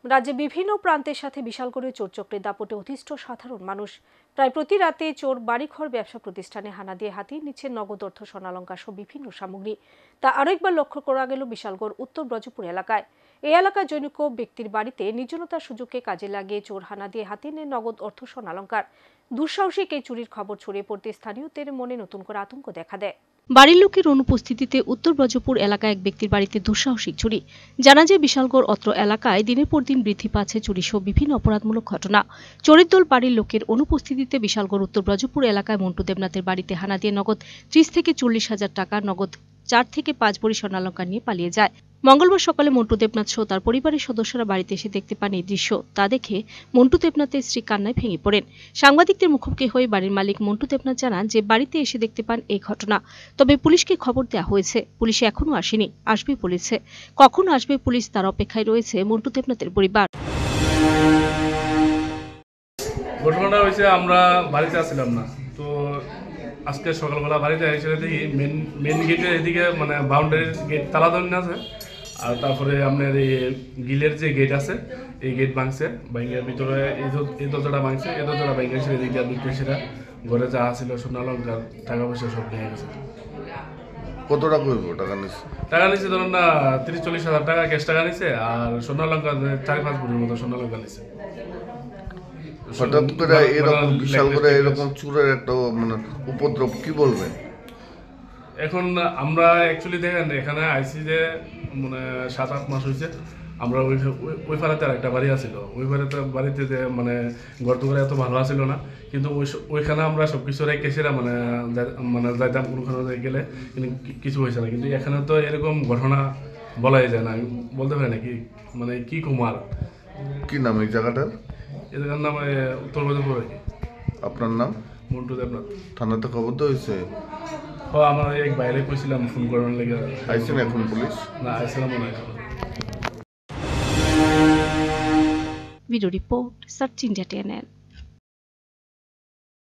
রাজ্যে বিভিন্ন প্রান্তের সাথে বিশাল করে চোর চক্রের দাপটে অতিষ্ঠ সাধারণ মানুষ। প্রায় প্রতি রাতে চোর বাড়িঘর, ব্যবসা প্রতিষ্ঠানে হানা দিয়ে হাতিয়ে নিচ্ছে নগদ অর্থ, স্বর্ণালংকার সহ বিভিন্ন সামগ্রী। তা আরেকবার লক্ষ্য করা গেল বিশালগড় উত্তর ব্রজপুর এলাকায়। এই এলাকায় জনৈক ব্যক্তির বাড়িতে নির্জনতার সুযোগকে কাজে লাগিয়ে চোর হানা দিয়ে হাতিয়ে নেয় নগদ অর্থ, স্বর্ণালংকার। দুঃসাহসিক এই চুরির খবর ছড়িয়ে পড়তে স্থানীয়দের মনে নতুন করে আতঙ্ক দেখা দেয়। বাড়ির লোকের অনুপস্থিতিতে উত্তর ব্রজপুর এলাকায় এক ব্যক্তির বাড়িতে দুঃসাহসিক চুরি। জানা যায়, বিশালগড় অত্র এলাকায় দিনের পর দিন বৃদ্ধি পাচ্ছে চুরি সহ বিভিন্ন অপরাধমূলক ঘটনা। চোরের দল বাড়ির লোকের অনুপস্থিতিতে বিশালগড় উত্তর ব্রজপুর এলাকায় মন্টু দেবনাথের বাড়িতে হানা দিয়ে নগদ 30 থেকে 40 হাজার টাকা, নগদ 4 থেকে 5 ভরি স্বর্ণালংকার নিয়ে পালিয়ে যায়। মঙ্গলবার সকালে মন্টু দেবনাথ সহ তার পরিবারের সদস্যরা বাড়িতে এসে দেখতে পান এই দৃশ্য। তা দেখে মন্টু দেবনাথের স্ত্রী কান্নায় ভেঙে পড়েন। সাংবাদিকদের মুখোমুখি হয়ে বাড়ির মালিক মন্টু দেবনাথ জানান যে বাড়িতে এসে দেখতে পান এই ঘটনা। তবে পুলিশকে খবর দেওয়া হয়েছে, পুলিশ এখনো আসেনি, আসবে বলেছে। কখন আসবে পুলিশ তার অপেক্ষায় রয়েছে মন্টু দেবনাথের পরিবার। ঘটনাটা হয়েছে, আমরা বাড়িতে আসছিলাম না তো আজকে সকালবেলা বাড়িতে এসে দেখি মেন গেটের এদিকে মানে বাউন্ডারির গেট তালা ধরে আছে, আর তারপরে আপনার এই গিলের যে গেট আছে এই গেট ভাঙছে, ভাঙের ভিতরে এই দরজাটা ভাঙছে, এই দরজাটা ভাঙে এসে এদিকে ঢুকে সেটা ঘরে যা ছিল স্বর্ণালংকার, টাকা পয়সা সব নিয়ে গেছে। কত টাকা হইব? টাকা নিচ্ছে ধরুন না 30-40 হাজার টাকা ক্যাশ টাকা নিচ্ছে, আর স্বর্ণালংকার 4-5 ভরির মতো স্বর্ণালংকার নিচ্ছে। হঠাৎ করে এরকম বিশাল করে এরকম চুরের একটা মানে উপদ্রব, কি বলবেন? এখন আমরা অ্যাকচুয়ালি দেখেন এখানে আইসি যে মানে 7-8 মাস হয়েছে। আমরা ওই পাড়াতে আর একটা বাড়ি আছিল, ওই বাড়িতে যে মানে ঘরদুয়ার এত ভালো আছিল না, কিন্তু ওইখানে আমরা সব কিছু রেখেছিলাম, মানে যাইতাম কোনোখানে গেলে, কিন্তু কিছু হয়েছে না। কিন্তু এখানে তো এরকম ঘটনা বলাই যায় না, বলতে পারি নাকি, মানে কি কুমার। কি নাম এই জায়গাটার? এই জায়গার নাম উত্তর ব্রজপুর। আপনার নাম? মন্টু দেবনাথ। থানাতে খবর তো হয়েছে? আমার এক বাইরে কইছিলাম ফোন করার লেগে। আইসেন এখন পুলিশ? না, আইছিলাম না। Video report, Search India TNN.